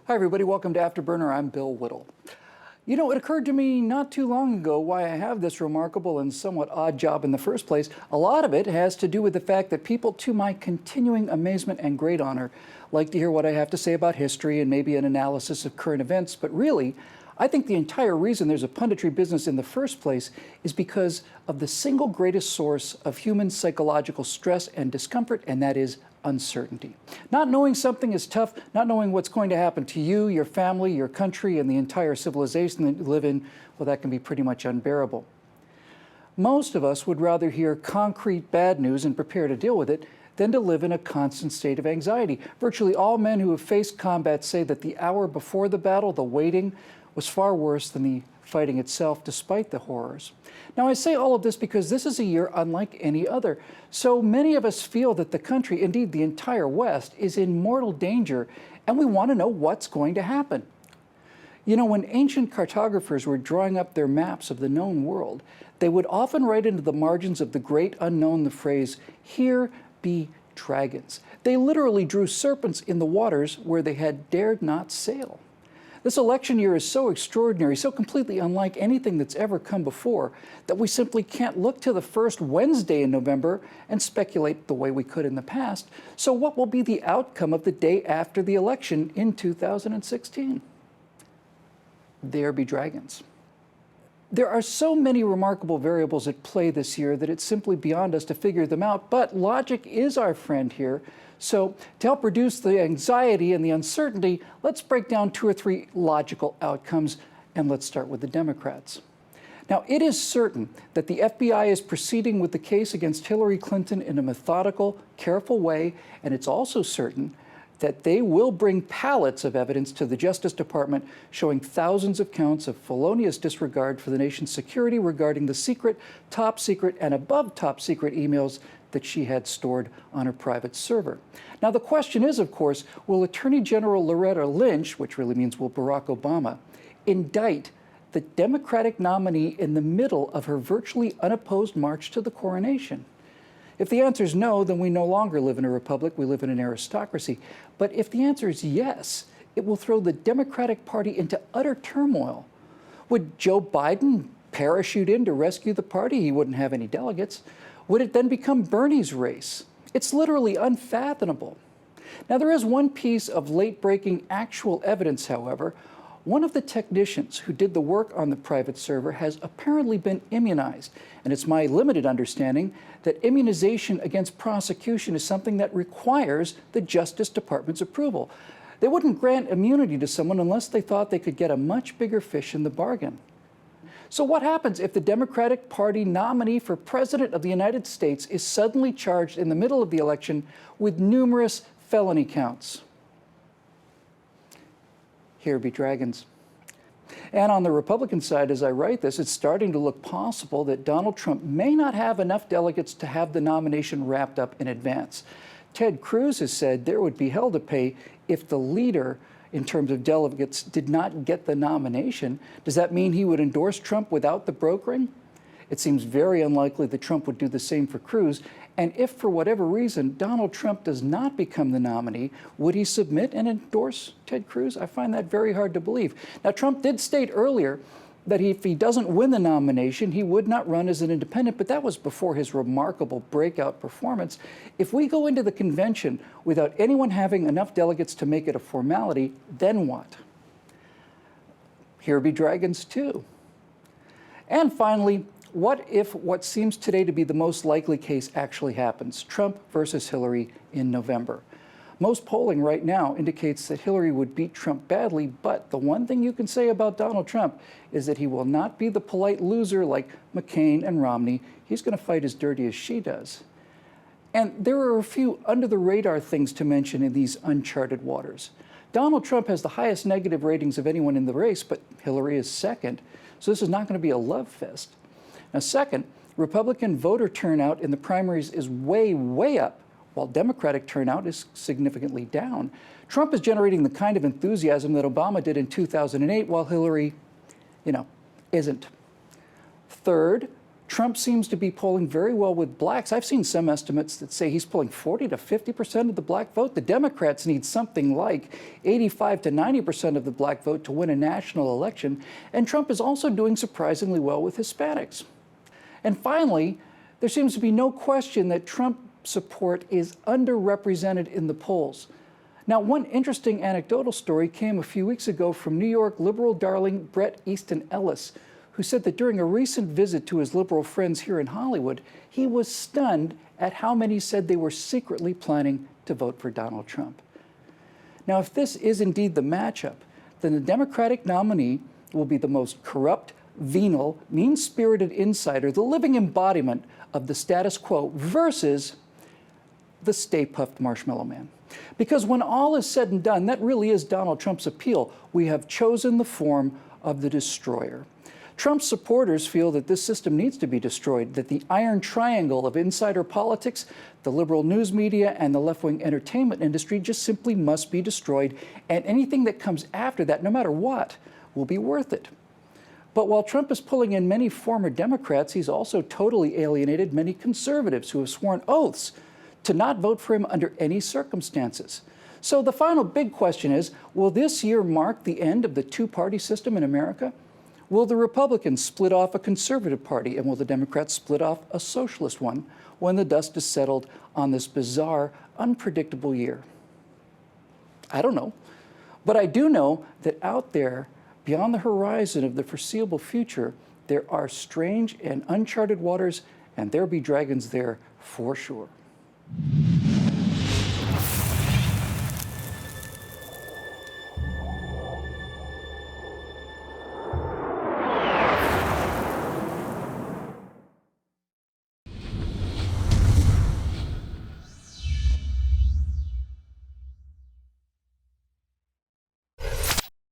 Hi, everybody. Welcome to Afterburner. I'm Bill Whittle. You know, it occurred to me not too long ago why I have this remarkable and somewhat odd job in the first place. A lot of it has to do with the fact that people, to my continuing amazement and great honor, like to hear what I have to say about history and maybe an analysis of current events. But really, I think the entire reason there's a punditry business in the first place is because of the single greatest source of human psychological stress and discomfort, and that is uncertainty. Not knowing something is tough, not knowing what's going to happen to you, your family, your country, and the entire civilization that you live in, well, that can be pretty much unbearable. Most of us would rather hear concrete bad news and prepare to deal with it than to live in a constant state of anxiety. Virtually all men who have faced combat say that the hour before the battle, the waiting, was far worse than the fighting itself, despite the horrors. Now, I say all of this because this is a year unlike any other. So many of us feel that the country, indeed the entire West, is in mortal danger, and we want to know what's going to happen. You know, when ancient cartographers were drawing up their maps of the known world, they would often write into the margins of the great unknown the phrase, "Here be dragons." They literally drew serpents in the waters where they had dared not sail. This election year is so extraordinary, so completely unlike anything that's ever come before, that we simply can't look to the first Wednesday in November and speculate the way we could in the past. So what will be the outcome of the day after the election in 2016? There be dragons. There are so many remarkable variables at play this year that it's simply beyond us to figure them out, but logic is our friend here. So to help reduce the anxiety and the uncertainty, let's break down two or three logical outcomes, and let's start with the Democrats. Now, it is certain that the FBI is proceeding with the case against Hillary Clinton in a methodical, careful way, and it's also certain that they will bring pallets of evidence to the Justice Department showing thousands of counts of felonious disregard for the nation's security regarding the secret, top secret, and above top secret emails that she had stored on her private server. Now, the question is, of course, will Attorney General Loretta Lynch, which really means will Barack Obama, indict the Democratic nominee in the middle of her virtually unopposed march to the coronation? If the answer is no, then we no longer live in a republic, we live in an aristocracy. But if the answer is yes, it will throw the Democratic Party into utter turmoil. Would Joe Biden parachute in to rescue the party? He wouldn't have any delegates. Would it then become Bernie's race? It's literally unfathomable. Now, there is one piece of late-breaking actual evidence, however. One of the technicians who did the work on the private server has apparently been immunized, and it's my limited understanding that immunization against prosecution is something that requires the Justice Department's approval. They wouldn't grant immunity to someone unless they thought they could get a much bigger fish in the bargain. So what happens if the Democratic Party nominee for President of the United States is suddenly charged in the middle of the election with numerous felony counts? Here be dragons. And on the Republican side, as I write this, it's starting to look possible that Donald Trump may not have enough delegates to have the nomination wrapped up in advance. Ted Cruz has said there would be hell to pay if the leader, in terms of delegates, did not get the nomination. Does that mean he would endorse Trump without the brokering? It seems very unlikely that Trump would do the same for Cruz. And if, for whatever reason, Donald Trump does not become the nominee, would he submit and endorse Ted Cruz? I find that very hard to believe. Now, Trump did state earlier that if he doesn't win the nomination, he would not run as an independent, but that was before his remarkable breakout performance. If we go into the convention without anyone having enough delegates to make it a formality, then what? Here be dragons too. And finally, what if what seems today to be the most likely case actually happens? Trump versus Hillary in November. Most polling right now indicates that Hillary would beat Trump badly, but the one thing you can say about Donald Trump is that he will not be the polite loser like McCain and Romney. He's going to fight as dirty as she does. And there are a few under-the-radar things to mention in these uncharted waters. Donald Trump has the highest negative ratings of anyone in the race, but Hillary is second. So this is not going to be a love fest. Now, second, Republican voter turnout in the primaries is way, way up, while Democratic turnout is significantly down. Trump is generating the kind of enthusiasm that Obama did in 2008, while Hillary, isn't. Third, Trump seems to be polling very well with blacks. I've seen some estimates that say he's pulling 40 to 50% of the black vote. The Democrats need something like 85 to 90% of the black vote to win a national election. And Trump is also doing surprisingly well with Hispanics. And finally, there seems to be no question that Trump support is underrepresented in the polls. Now, one interesting anecdotal story came a few weeks ago from New York liberal darling Bret Easton Ellis, who said that during a recent visit to his liberal friends here in Hollywood, he was stunned at how many said they were secretly planning to vote for Donald Trump. Now, if this is indeed the matchup, then the Democratic nominee will be the most corrupt, venal, mean-spirited insider, the living embodiment of the status quo versus the Stay Puft Marshmallow Man. Because when all is said and done, that really is Donald Trump's appeal. We have chosen the form of the destroyer. Trump's supporters feel that this system needs to be destroyed, that the iron triangle of insider politics, the liberal news media, and the left-wing entertainment industry just simply must be destroyed, and anything that comes after that, no matter what, will be worth it. But while Trump is pulling in many former Democrats, he's also totally alienated many conservatives who have sworn oaths to not vote for him under any circumstances. So the final big question is, will this year mark the end of the two-party system in America? Will the Republicans split off a conservative party, and will the Democrats split off a socialist one when the dust is settled on this bizarre, unpredictable year? I don't know. But I do know that out there, beyond the horizon of the foreseeable future, there are strange and uncharted waters, and there be dragons there for sure.